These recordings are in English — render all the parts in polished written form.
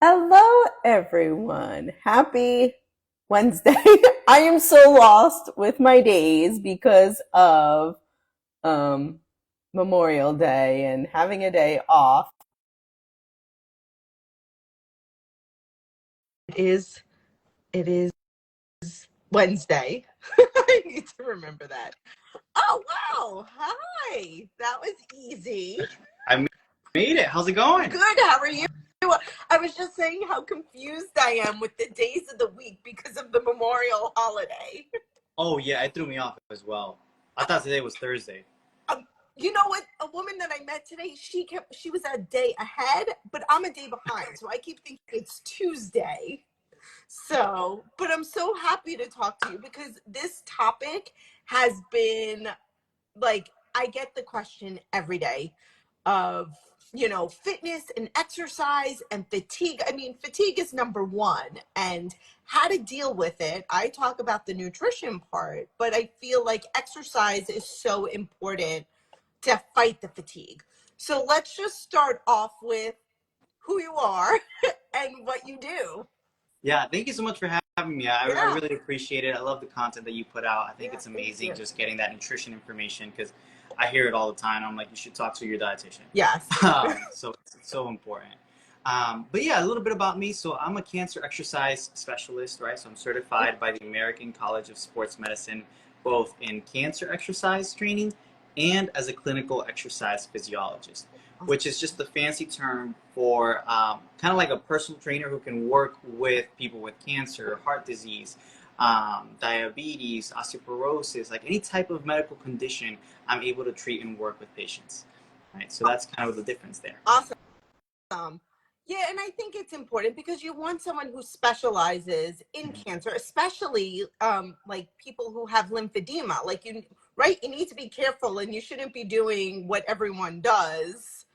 Hello, everyone. Happy Wednesday. I am so lost with my days because of um, Memorial Day and having a day off. It is it is Wednesday. I need to remember that. Oh wow. Hi. That was easy. I made it. How's it going? Good. How are you? I was just saying how confused I am with the days of the week because of the Memorial holiday. Oh yeah, it threw me off as well. I thought today was Thursday. Um, you know what? A woman that I met today, she was a day ahead, but I'm a day behind. So I keep thinking it's Tuesday. So, but I'm so happy to talk to you because this topic has been like, I get the question every day of, fitness and exercise and fatigue. I mean, fatigue is number one, and how to deal with it. I talk about the nutrition part, but I feel like exercise is so important to fight the fatigue. So let's just start off with who you are and what you do. Yeah, thank you so much for having me. I Yeah. really appreciate it. I love the content that you put out. I think Yeah. it's Thank amazing you. just getting that nutrition information because I hear it all the time. I'm like, you should talk to your dietitian. Yes. So it's so important. But yeah, a little bit about me. So I'm a cancer exercise specialist, right? So I'm certified by the American College of Sports Medicine, both in cancer exercise training and as a clinical exercise physiologist, which is just the fancy term for kind of like a personal trainer who can work with people with cancer, heart disease, diabetes, osteoporosis, like any type of medical condition. I'm able to treat and work with patients. Right, so that's kind of the difference there. Awesome. Yeah, and I think it's important because you want someone who specializes in Mhm. cancer, especially like people who have lymphedema. Like right? You need to be careful, and you shouldn't be doing what everyone does.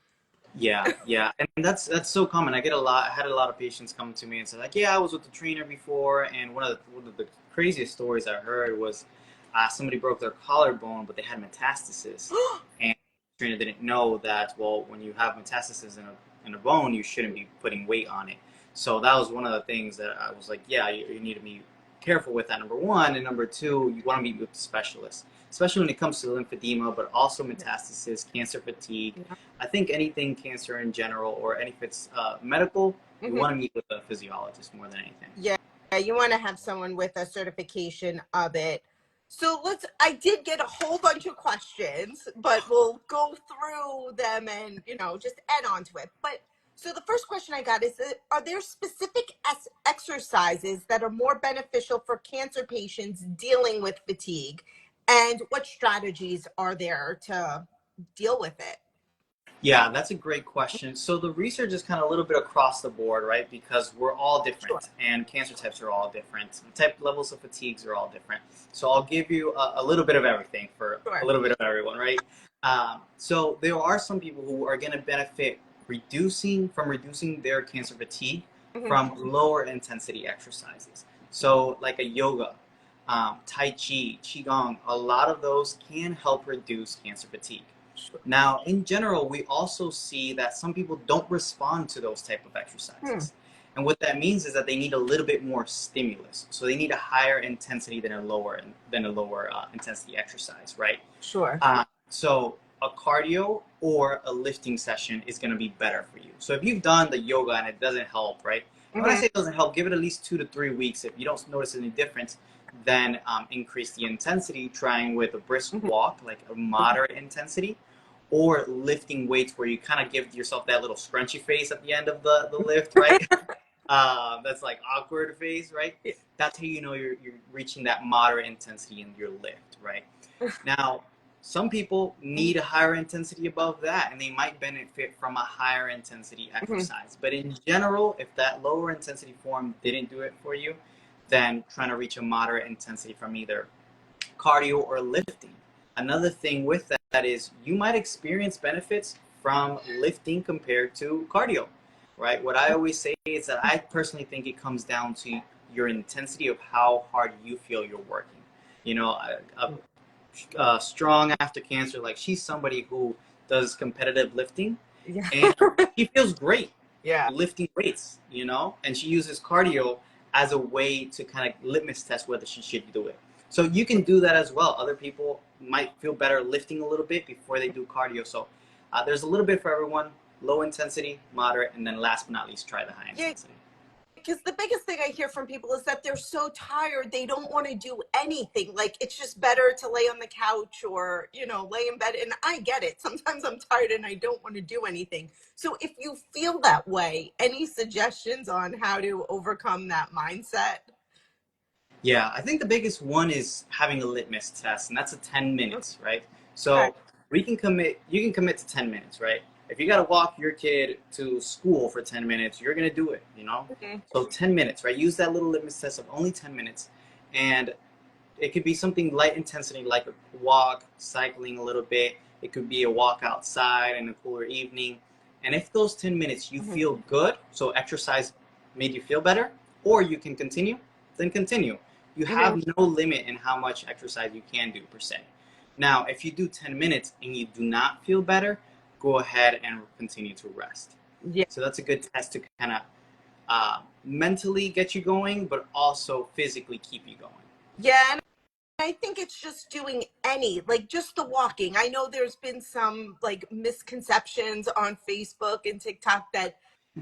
Yeah, and that's so common. I had a lot of patients come to me and say like, yeah, I was with the trainer before, and one of the craziest stories I heard was somebody broke their collarbone, but they had metastasis, and the trainer didn't know that. Well, when you have metastasis in a bone, you shouldn't be putting weight on it. So that was one of the things that I was like, yeah, you need to be careful with that. Number one, and number two, you want to meet with specialists, especially when it comes to lymphedema, but also metastasis, cancer fatigue. Yeah. I think anything cancer in general, or any if it's medical, you Hmm. want to meet with a physiologist more than anything. Yeah, you want to have someone with a certification of it. So I did get a whole bunch of questions, but we'll go through them and, just add on to it. But so the first question I got is, are there specific exercises that are more beneficial for cancer patients dealing with fatigue? And what strategies are there to deal with it? Yeah, that's a great question. So the research is kind of a little bit across the board, right? Because we're all Sure. different, and cancer types are all different. The type levels of fatigues are all different. So I'll give you a little bit of everything for a Sure. little bit of everyone, right? So there are some people who are going to benefit reducing their cancer fatigue Hmm. from lower intensity exercises. So like a yoga, Tai Chi, Qigong, a lot of those can help reduce cancer fatigue. Sure. Now, in general, we also see that some people don't respond to those type of Hmm. exercises. And what that means is that they need a little bit more stimulus. So they need a higher intensity than a lower intensity exercise, right? Sure. So a cardio or a lifting session is going to be better for you. So if you've done the yoga and it doesn't help, right? And when I Hmm. say it doesn't help, give it at least 2 to 3 weeks. If you don't notice any difference, then increase the intensity, trying with a brisk Hmm. walk, like a moderate intensity, or lifting weights where you kind of give yourself that little scrunchy face at the end of the lift, right? That's like awkward face, right? That's how you know you're reaching that moderate intensity in your lift, right? Now, some people need a higher intensity above that, and they might benefit from a higher intensity Hmm. exercise. But in general, if that lower intensity form didn't do it for you, then trying to reach a moderate intensity from either cardio or lifting. Another thing with that is you might experience benefits from lifting compared to cardio, right? What I always say is that I personally think it comes down to your intensity of how hard you feel you're working. You know, strong after cancer, like she's somebody who does competitive lifting Yeah. and she feels great. Yeah. lifting weights, and she uses cardio as a way to kind of litmus test whether she should do it. So you can do that as well. Other people might feel better lifting a little bit before they do cardio. So there's a little bit for everyone: low intensity, moderate, and then last but not least, try the high Yeah. intensity. Because the biggest thing I hear from people is that they're so tired, they don't want to do anything. Like, it's just better to lay on the couch or, lay in bed. And I get it. Sometimes I'm tired and I don't want to do anything. So if you feel that way, any suggestions on how to overcome that mindset? Yeah, I think the biggest one is having a litmus test, and that's a 10 minutes, right? Okay. So you can commit to 10 minutes, right? If you got to walk your kid to school for 10 minutes, you're going to do it. Mhm. So 10 minutes, right? Use that little litmus test of only 10 minutes. And it could be something light intensity like a walk, cycling a little bit. It could be a walk outside in a cooler evening. And if those 10 minutes you Mhm. feel good, so exercise made you feel better, or you can continue, then continue. You Mhm. have no limit in how much exercise you can do per se. Now, if you do 10 minutes and you do not feel better, go ahead and continue to rest. Yeah. So that's a good test to kind of mentally get you going, but also physically keep you going. Yeah. And I think it's just doing like just the walking. I know there's been some like misconceptions on Facebook and TikTok that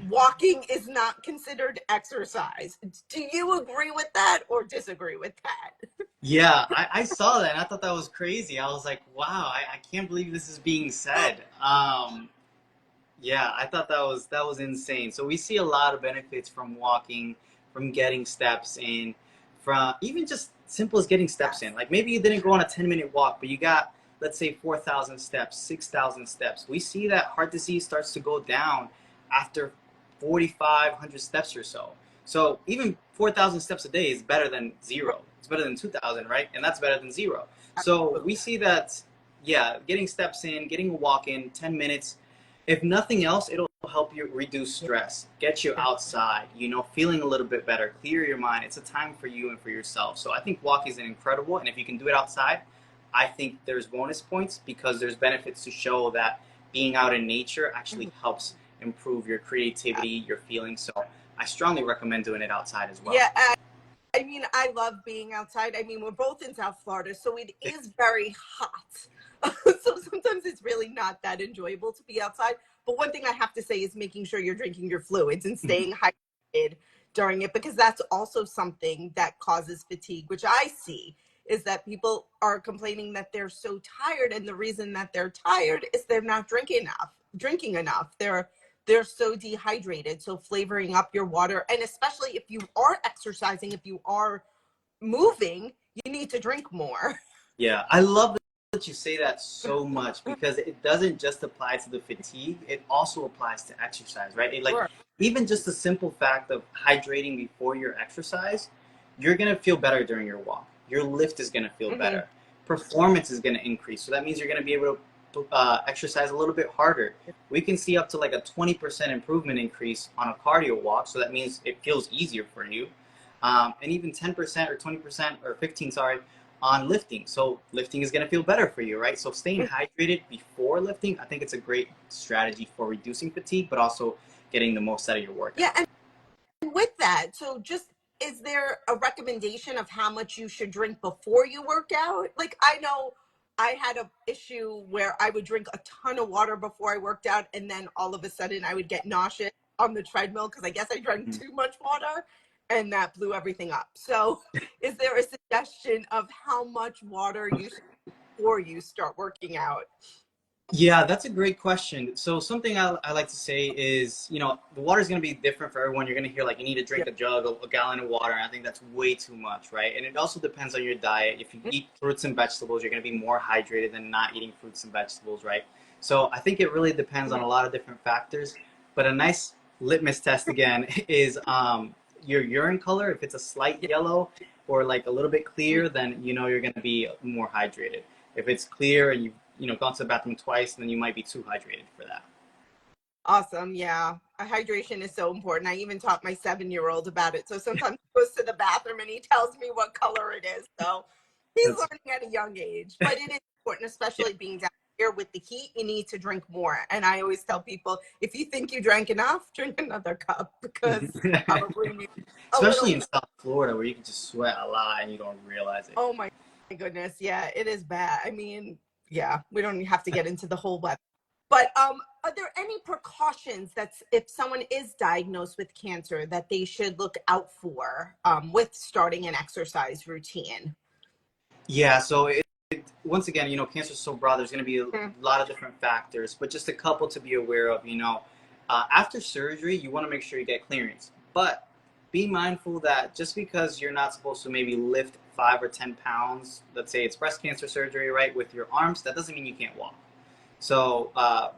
walking is not considered exercise. Do you agree with that or disagree with that? Yeah, I saw that and I thought that was crazy. I was like, wow, I can't believe this is being said. Yeah, I thought that was insane. So we see a lot of benefits from walking, from getting steps in, from even just simple as getting steps in. Yes. Like maybe you didn't go on a 10-minute walk, but you got, let's say, 4,000 steps, 6,000 steps. We see that heart disease starts to go down after 4,500 steps or so. So even 4,000 steps a day is better than zero. It's better than 2,000, right? And that's better than zero. So we see that, yeah, getting steps in, getting a walk in, 10 minutes, if nothing else, it'll help you reduce stress, get you outside, feeling a little bit better, clear your mind. It's a time for you and for yourself. So I think walking is an incredible, and if you can do it outside, I think there's bonus points because there's benefits to show that being out in nature actually helps improve your creativity, your feelings. So I strongly recommend doing it outside as well. Yeah, I mean, I love being outside. I mean, we're both in South Florida, so it is very hot. So sometimes it's really not that enjoyable to be outside. But one thing I have to say is making sure you're drinking your fluids and staying hydrated during it, because that's also something that causes fatigue, which I see is that people are complaining that they're so tired, and the reason that they're tired is they're not drinking enough. They're so dehydrated. So flavoring up your water, and especially if you are exercising, if you are moving, you need to drink more. Yeah, I love that you say that so much because it doesn't just apply to the fatigue, it also applies to exercise, right? Like Sure. even just the simple fact of hydrating before your exercise, you're going to feel better during your walk. Your lift is going to feel Mm-hmm. better. Performance is going to increase. So that means you're going to be able to exercise a little bit harder. We can see up to like a 20% improvement increase on a cardio walk. So that means it feels easier for you. And even 10% or 20% or 15, sorry, on lifting. So lifting is going to feel better for you, right? So staying hydrated before lifting, I think it's a great strategy for reducing fatigue, but also getting the most out of your Yeah, workout. and with that, so just, is there a recommendation of how much you should drink before you work out? Like, I know I had a issue where I would drink a ton of water before I worked out, and then all of a sudden I would get nauseous on the treadmill because I guess I drank Mhm. too much water, and that blew everything up. So is there a suggestion of how much water you should before you start working out? Yeah, that's a great question. So something I like to say is, the water is going to be different for everyone. You're going to hear like you need to Yeah. drink a jug, a gallon of water. And I think that's way too much, right? And it also depends on your diet. If you eat fruits and vegetables, you're going to be more hydrated than not eating fruits and vegetables, right? So I think it really depends on a lot of different factors. But a nice litmus test again is your urine color. If it's a slight yellow or like a little bit clear, then you're going to be more hydrated. If it's clear and you've gone to the bathroom twice, then you might be too hydrated for that. Awesome. Yeah. Hydration is so important. I even taught my 7-year-old about it. So sometimes he goes to the bathroom and he tells me what color it is. So he's That's learning at a young age, but it is important, yeah. especially being down with the heat, you need to drink more. And I always tell people, if you think you drank enough, drink another cup, because probably need a Especially little. in South Florida where you can just sweat a lot and you don't realize it. Oh my goodness, yeah, it is bad. I mean, yeah, we don't have to get into the whole weather. But are there any precautions that's if someone is diagnosed with cancer that they should look out for with starting an exercise routine? Yeah, so once again, cancer is so broad, there's going to be a Mhm. lot of different factors, but just a couple to be aware of. After surgery, you want to make sure you get clearance. But be mindful that just because you're not supposed to maybe lift 5 or 10 pounds, let's say it's breast cancer surgery, right, with your arms, that doesn't mean you can't walk. So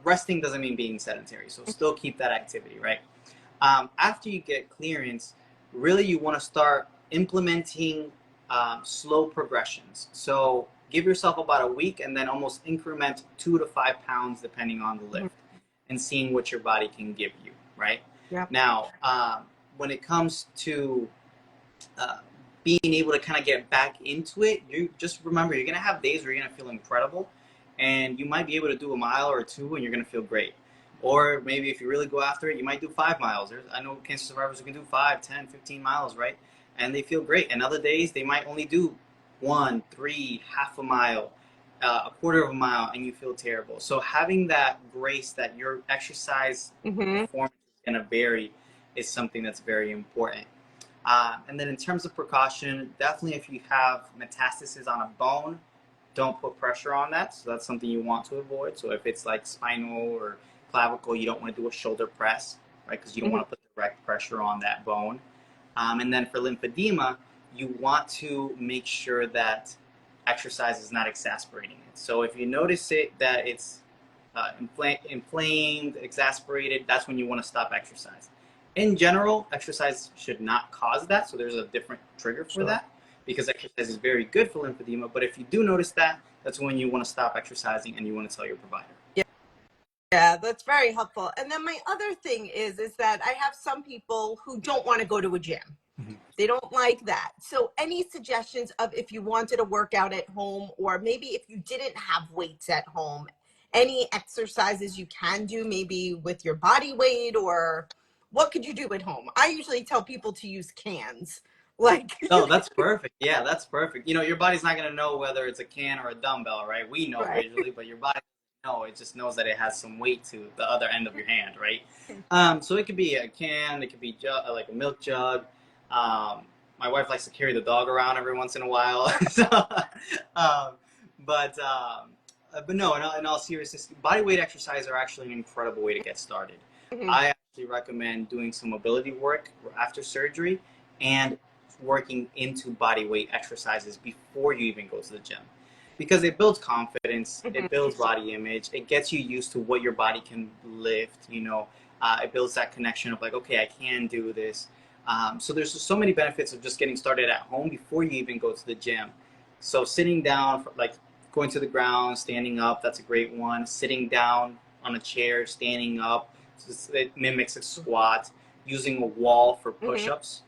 resting doesn't mean being sedentary. So still keep that activity, right? After you get clearance, really you want to start implementing slow progressions. So give yourself about a week and then almost increment 2 to 5 pounds depending on the lift and seeing what your body can give you, right? Yeah. Now, when it comes to uh, being able to kind of get back into it, you just remember you're going to have days where you're going to feel incredible and you might be able to do a mile or two and you're going to feel great. Or maybe if you really go after it, you might do 5 miles. I know cancer survivors who can do 5, 10, 15 miles, right? And they feel great. And other days, they might only do 1, 3, half a mile, a quarter of a mile, and you feel terrible. So having that grace that your exercise Mm-hmm. performance is going to vary is something that's very important. And then in terms of precaution, definitely if you have metastasis on a bone, don't put pressure on that. So that's something you want to avoid. So if it's like spinal or clavicle, you don't want to do a shoulder press, right? Because you don't Mm-hmm. want to put direct pressure on that bone. And then for lymphedema, you want to make sure that exercise is not exasperating it. So if you notice that it's inflamed, exasperated, that's when you want to stop exercise. In general, exercise should not cause that, so there's a different trigger for Sure. that because exercise is very good for lymphedema. But if you do notice that, that's when you want to stop exercising and you want to tell your provider. Yeah, that's very helpful. And then my other thing is that I have some people who don't want to go to a gym. Mhm. They don't like that. So any suggestions of if you wanted to work out at home, or maybe if you didn't have weights at home, any exercises you can do maybe with your body weight, or what could you do at home? I usually tell people to use cans. Like you Oh, can, that's perfect. Yeah, that's perfect. Your body's not going to know whether it's a can or a dumbbell, right? We know right. visually, but your body doesn't know. It just knows that it has some weight to the other end of your hand, right? So it could be a can, it could be like a milk jug. Um, my wife likes to carry the dog around every once in a while. so, um, but no, in all seriousness, body weight exercises are actually an incredible way to get started. Mhm. I actually recommend doing some mobility work after surgery and working into body weight exercises before you even go to the gym because it builds confidence, Mhm. it builds body image, it gets you used to what your body can lift. It builds that connection of like, okay, I can do this. So there's so many benefits of just getting started at home before you even go to the gym. So sitting down, like going to the ground, standing up, that's a great one. Sitting down on a chair, standing up, it mimics a squat. Using a wall for Mhm. push-ups,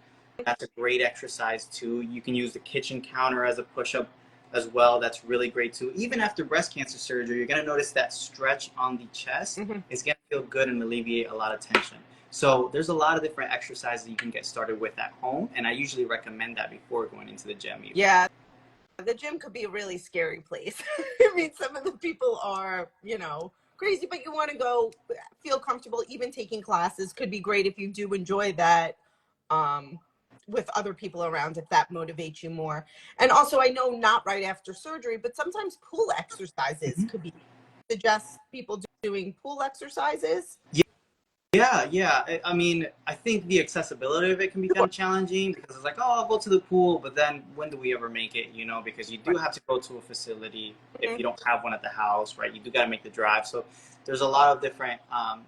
that's a great exercise too. You can use the kitchen counter as a push-up as well. That's really great too. Even after breast cancer surgery, you're going to notice that stretch on the chest Mhm. is going to feel good and alleviate a lot of tension. So there's a lot of different exercises you can get started with at home, and I usually recommend that before going into the gym even. Yeah, the gym could be a really scary place. I mean, some of the people are, crazy, but you want to go feel comfortable. Even taking classes could be great if you do enjoy that um, with other people around, if that motivates you more. And also, I know not right after surgery, but sometimes pool exercises Mhm. could be suggest people doing pool exercises. Yeah. I mean, I think the accessibility of it can be kind of challenging because it's like, oh, I'll go to the pool, but then when do we ever make it? Because you do have to go to a facility if you don't have one at the house, right? You do got to make the drive. So there's a lot of different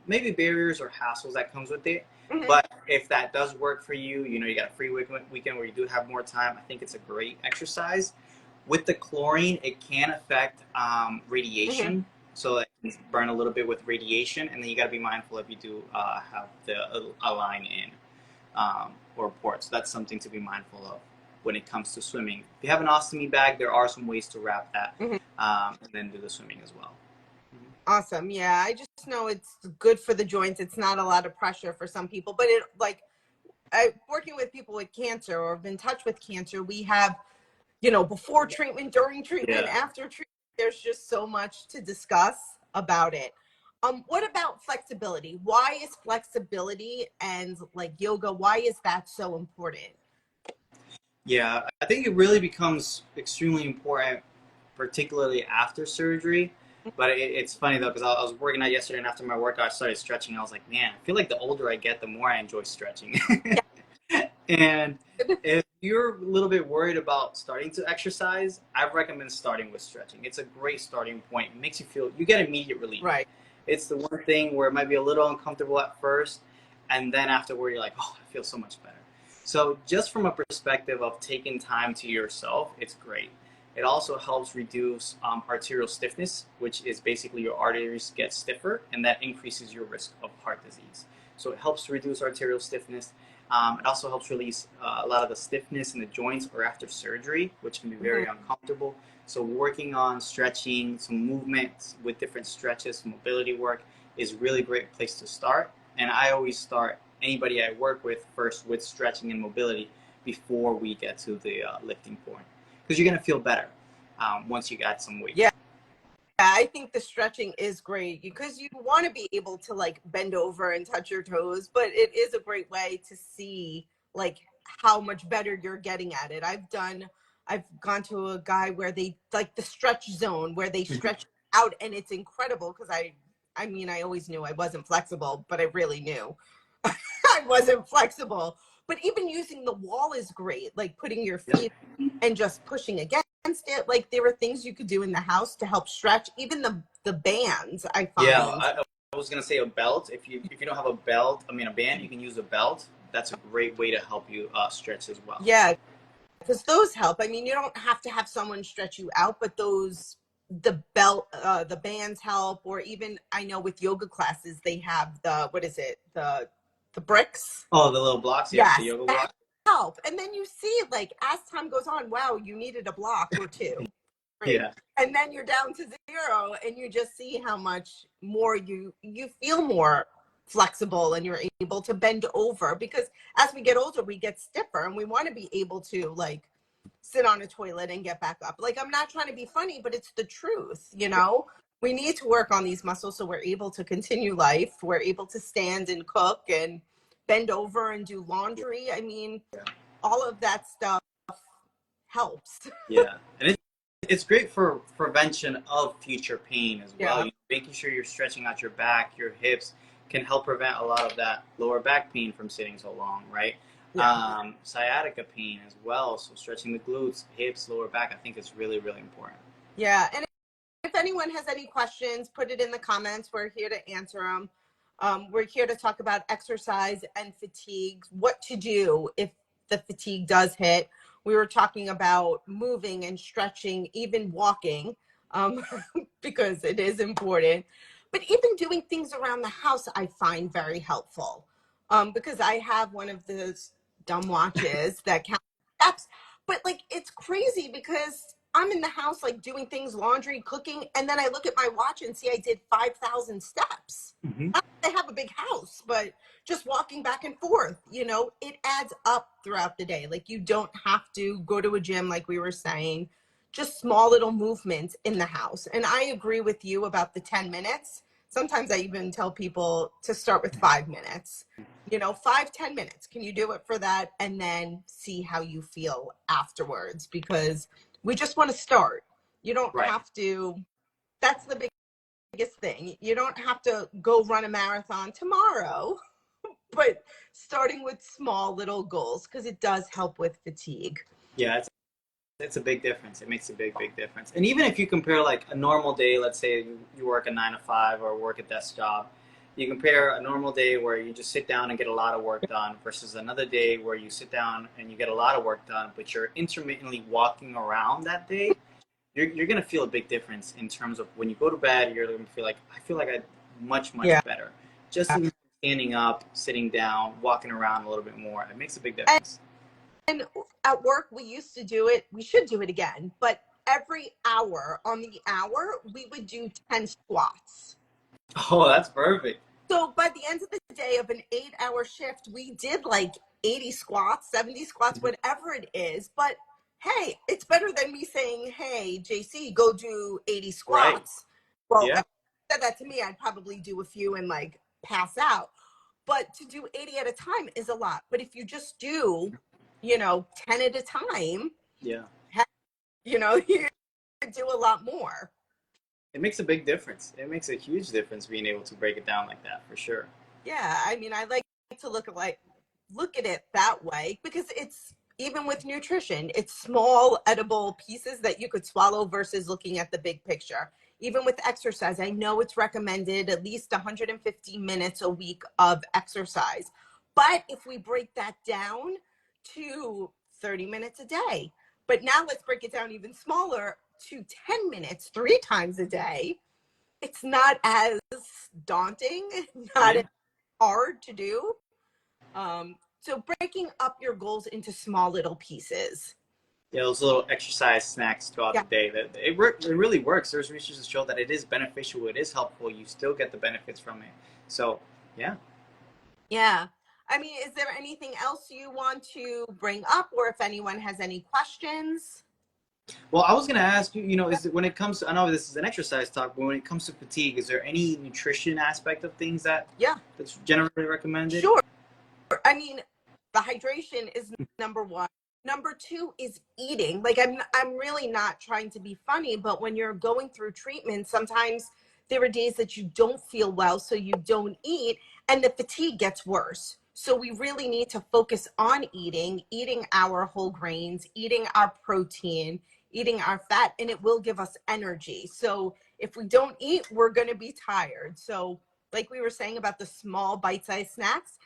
maybe barriers or hassles that comes with it. Mhm. But if that does work for you, you got a free weekend where you do have more time. I think it's a great exercise. With the chlorine, it can affect Mhm. radiation, so it can burn a little bit with radiation, and then you got to be mindful if you do have a line in or port. So that's something to be mindful of when it comes to swimming. If you have an ostomy bag, there are some ways to wrap that Mhm. and then do the swimming as well. Awesome. Yeah, I just know it's good for the joints. It's not a lot of pressure for some people, but it like working with people with cancer or in touch with cancer, we have, before treatment, during treatment, Yeah. after treatment. There's just so much to discuss about it. What about flexibility? Why is flexibility and like yoga, why is that so important? Yeah, I think it really becomes extremely important, particularly after surgery. But it's funny though, because I was working out yesterday, and after my workout, I started stretching. And I was like, man, I feel like the older I get, the more I enjoy stretching. And if you're a little bit worried about starting to exercise, I recommend starting with stretching. It's a great starting point. It makes you feel, you get immediate relief. Right. It's the one thing where it might be a little uncomfortable at first, and then afterward, you're like, oh, I feel so much better. So, just from a perspective of taking time to yourself, it's great. It also helps reduce arterial stiffness, which is basically your arteries get stiffer, and that increases your risk of heart disease. So, it helps to reduce arterial stiffness. It also helps release a lot of the stiffness in the joints or after surgery, which can be very uncomfortable. So working on stretching, some movements with different stretches, mobility work is really great place to start. And I always start anybody I work with first with stretching and mobility before we get to the lifting point, because you're gonna feel better once you got some weight. Yeah. I think the stretching is great because you want to be able to like bend over and touch your toes, but it is a great way to see like how much better you're getting at it. I've gone to a guy where they like the stretch zone where they stretch out, and it's incredible because I mean, I always knew I wasn't flexible, but I really knew I wasn't flexible. But even using the wall is great, like putting your feet and just pushing against it. Like there were things you could do in the house to help stretch. Even the bands, I Yeah, find. I was gonna say a belt. If you don't have a belt, I mean a band, you can use a belt. That's a great way to help you stretch as well. Yeah, because those help. I mean, you don't have to have someone stretch you out, but the bands help. Or even I know with yoga classes, they have the what is it the bricks. Oh, the little blocks, yeah, the Yes, yoga that blocks. help. And then you see like as time goes on, wow, you needed a block or two. Right. Yeah, And then you're down to zero, and you just see how much more you feel more flexible, and you're able to bend over because as we get older we get stiffer, and we want to be able to like sit on a toilet and get back up. Like I'm not trying to be funny, but it's the truth. We need to work on these muscles so we're able to continue life. We're able to stand and cook and bend over and do laundry. I mean, all of that stuff helps. yeah, and it's great for prevention of future pain as well. Yeah. You know, making sure you're stretching out your back, your hips can help prevent a lot of that lower back pain from sitting so long, right? Yeah. Sciatica pain as well. So stretching the glutes, hips, lower back, I think is really, really important. Yeah. And if anyone has any questions, put it in the comments. We're here to answer them. We're here to talk about exercise and fatigue, what to do if the fatigue does hit. We were talking about moving and stretching, even walking, um, because it is important. But even doing things around the house, I find very helpful, because I have one of those dumb watches that counts steps. But like, it's crazy because I'm in the house, like doing things, laundry, cooking, and then I look at my watch and see I did 5,000 steps. Mm-hmm. I have a big house, but just walking back and forth, it adds up throughout the day. Like you don't have to go to a gym, like we were saying, just small little movements in the house. And I agree with you about the 10 minutes. Sometimes I even tell people to start with 5 minutes, 5, 10 minutes. Can you do it for that? And then see how you feel afterwards, because we just want to start. You don't Right. have to, that's the biggest thing. You don't have to go run a marathon tomorrow, but starting with small little goals, because it does help with fatigue. Yeah, it's a big difference. It makes a big, big difference. And even if you compare like a normal day, let's say you work a 9 to 5 or work a desk job, you compare a normal day where you just sit down and get a lot of work done versus another day where you sit down and you get a lot of work done, but you're intermittently walking around that day. You're gonna feel a big difference in terms of when you go to bed. You're gonna feel like I feel like I much Yeah. better. Just in standing up, sitting down, walking around a little bit more, it makes a big difference. And at work, we used to do it. We should do it again, but every hour on the hour, we would do 10 squats. Oh, that's perfect. So by the end of the day of an 8-hour shift, we did like 80 squats, 70 squats, Mhm. whatever it is. But hey, it's better than me saying, hey, JC, go do 80 Right. squats. Well, if Yeah. you said that to me, I'd probably do a few and like pass out. But to do 80 at a time is a lot. But if you just do, 10 at a time, Yeah. you do a lot more. It makes a big difference. It makes a huge difference being able to break it down like that, for sure. Yeah, I mean, I like to look at it that way because it's even with nutrition, it's small edible pieces that you could swallow versus looking at the big picture. Even with exercise, I know it's recommended at least 150 minutes a week of exercise. But if we break that down to 30 minutes a day, but now let's break it down even smaller to 10 minutes 3 times a day, it's not as daunting, not Yeah. as hard to do. So breaking up your goals into small little pieces. Yeah, those little exercise snacks throughout Yeah. the day. That it really works. There's research to show that it is beneficial. It is helpful. You still get the benefits from it. So yeah. Yeah. I mean, is there anything else you want to bring up or if anyone has any questions? Well, I was gonna ask you. Is it when it comes to? I know this is an exercise talk, but when it comes to fatigue, is there any nutrition aspect of things Yeah, that's generally recommended? sure. I mean, the hydration is number one. Number two is eating. Like I'm really not trying to be funny, but when you're going through treatment, sometimes there are days that you don't feel well, so you don't eat, and the fatigue gets worse. So we really need to focus on eating our whole grains, eating our protein, eating our fat, and it will give us energy. So if we don't eat, we're going to be tired. So like we were saying about the small bite-sized snacks,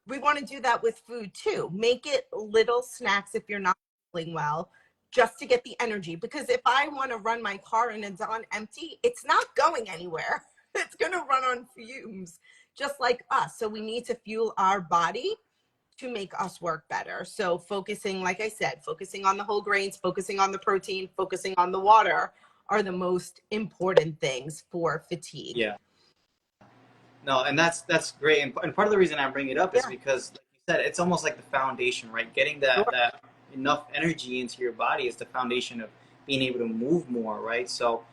we want to do that with food too. Make it little snacks if you're not feeling well, just to get the energy. Because if I want to run my car and it's on empty, it's not going anywhere. It's going to run on fumes, just like us. So we need to fuel our body to make us work better. So focusing, like I said, focusing on the whole grains, focusing on the protein, focusing on the water are the most important things for fatigue. Yeah. No, and that's great. And part of the reason I bring it up is Yeah, because, like you said, it's almost like the foundation, right? Getting sure. that enough energy into your body is the foundation of being able to move more, right? So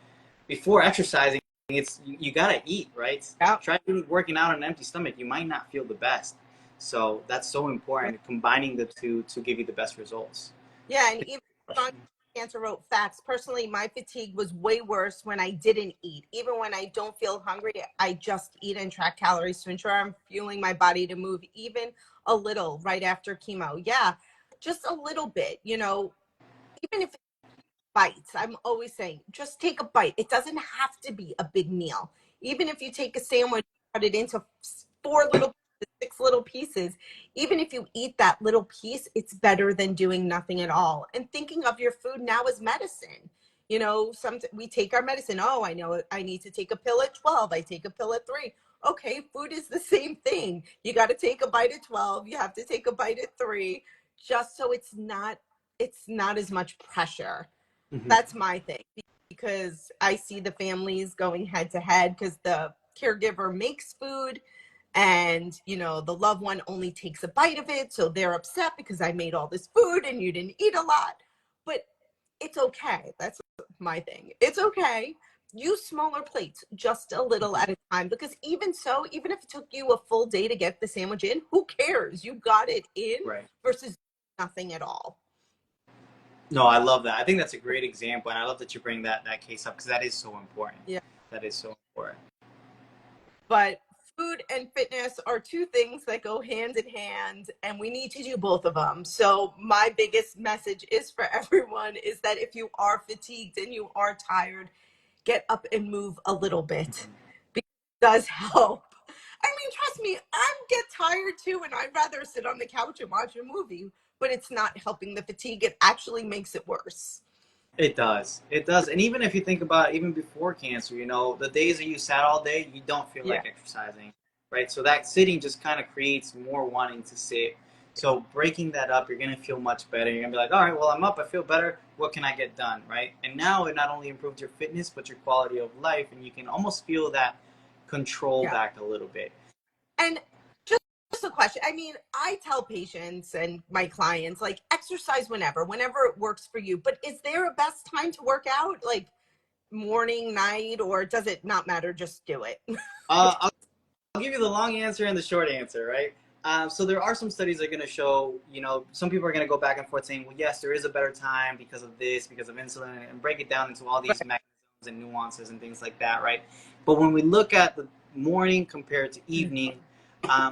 before exercising, you gotta eat, right? Yeah. Try working out on an empty stomach. You might not feel the best. So that's so important, combining the two to give you the best results. Yeah, and even on Cancer wrote facts. Personally, my fatigue was way worse when I didn't eat. Even when I don't feel hungry, I just eat and track calories to ensure I'm fueling my body to move even a little right after chemo. Yeah, just a little bit, even if it's bites. I'm always saying, just take a bite. It doesn't have to be a big meal. Even if you take a sandwich, cut it into 6 little pieces, even if you eat that little piece, it's better than doing nothing at all. And thinking of your food now as medicine. We take our medicine. Oh, I know I need to take a pill at 12. I take a pill at 3. Okay, food is the same thing. You got to take a bite at 12. You have to take a bite at 3, just so it's not as much pressure. Hmm. That's my thing, because I see the families going head to head because the caregiver makes food and the loved one only takes a bite of it, so they're upset because I made all this food and you didn't eat a lot. But it's okay. That's my thing. It's okay. Use smaller plates, just a little at a time, because even so, even if it took you a full day to get the sandwich in, who cares? You got it in Right. versus nothing at all. No, I love that. I think that's a great example, and I love that you bring that case up because that is so important. Yeah. That is so important. But food and fitness are two things that go hand in hand, and we need to do both of them. So my biggest message is for everyone is that if you are fatigued and you are tired, get up and move a little bit, Mhm. because it does help. I mean, trust me, I get tired too, and I'd rather sit on the couch and watch a movie, but it's not helping the fatigue. It actually makes it worse. It does. It does. And even if you think about even before cancer, the days that you sat all day, you don't feel Yeah. like exercising, right? So that sitting just kind of creates more wanting to sit. So breaking that up, you're gonna feel much better. You're gonna be like, all right, well, I'm up, I feel better. What can I get done, right? And now it not only improves your fitness, but your quality of life, and you can almost feel that control Yeah. back a little bit. And just a question. I mean, I tell patients and my clients, like, exercise whenever it works for you. But is there a best time to work out? Like morning, night, or does it not matter? Just do it. I'll give you the long answer and the short answer, right? So there are some studies that are going to show, some people are going to go back and forth saying, well, yes, there is a better time because of this, because of insulin, and break it down into all these mechanisms and nuances and things like that, right? But when we look at the morning compared to evening,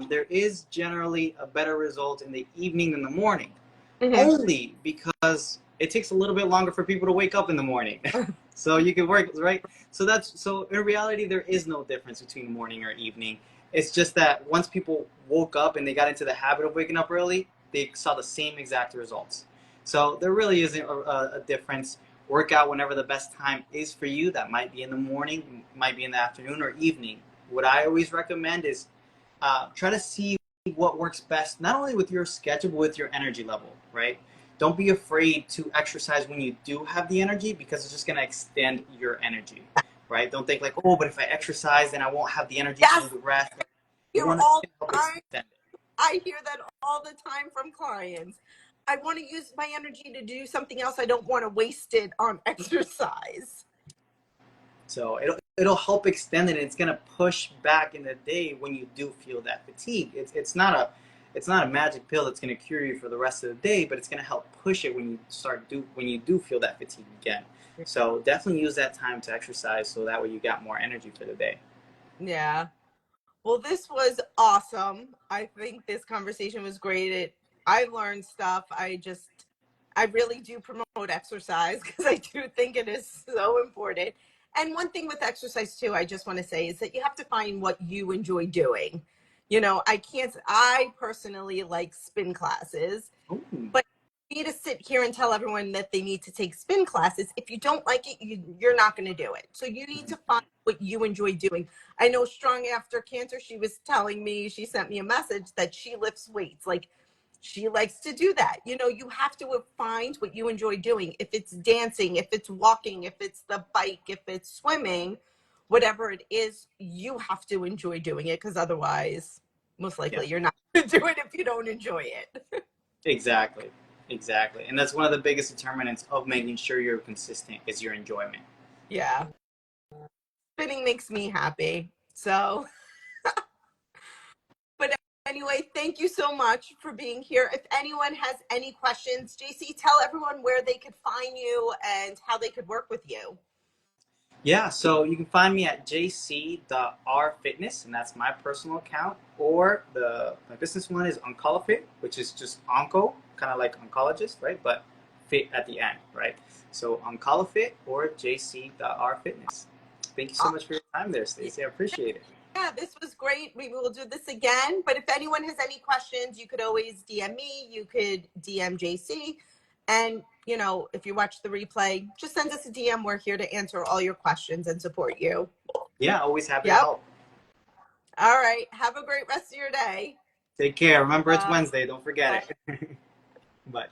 there is generally a better result in the evening than the morning, Mm-hmm. only because it takes a little bit longer for people to wake up in the morning. So you can work, right? So in reality, there is no difference between morning or evening. It's just that once people woke up and they got into the habit of waking up early, they saw the same exact results. So there really isn't a difference. Work out whenever the best time is for you. That might be in the morning, might be in the afternoon or evening. What I always recommend is try to see what works best, not only with your schedule, but with your energy level, right? Don't be afraid to exercise when you do have the energy because it's just going to extend your energy, right? Don't think like, oh, but if I exercise, then I won't have the energy to Yes, do the rest. You hear want all to help the time. extend it. I hear that all the time from clients. I want to use my energy to do something else. I don't want to waste it on exercise. So it'll help extend it. And it's gonna push back in the day when you do feel that fatigue. It's not a magic pill that's gonna cure you for the rest of the day, but it's gonna help push it when you do feel that fatigue again. So definitely use that time to exercise so that way you got more energy for the day. Yeah. Well, this was awesome. I think this conversation was great. I learned stuff. I really do promote exercise because I do think it is so important. And one thing with exercise too, I just want to say is that you have to find what you enjoy doing. I personally like spin classes, Ooh. but you need to sit here and tell everyone that they need to take spin classes. If you don't like it, you're not going to do it. So you need to find what you enjoy doing. I know Strong After Cancer, she was telling me, she sent me a message that she lifts weights. Like, she likes to do that. You have to find what you enjoy doing. If it's dancing, if it's walking, if it's the bike, if it's swimming, whatever it is, you have to enjoy doing it because otherwise, most Yeah, likely, you're not going to do it if you don't enjoy it. exactly. Exactly. And that's one of the biggest determinants of making sure you're consistent is your enjoyment. Yeah. Spinning makes me happy. So, but anyway, thank you so much for being here. If anyone has any questions, JC, tell everyone where they could find you and how they could work with you. Yeah, so you can find me at jc.rfitness, and that's my personal account, or my business one is Oncolofit, which is just onco, kind of like oncologist, right? But fit at the end, right? So Oncolofit or jc.rfitness. Thank you so much for your time there, Stacy. I appreciate it. Yeah, this was great. We will do this again. But if anyone has any questions, you could always DM me. You could DM JC. And, if you watch the replay, just send us a DM. We're here to answer all your questions and support you. Yeah, always happy to Yep. help. All right. Have a great rest of your day. Take care. Remember, it's Bye. Wednesday. Don't forget it. Bye.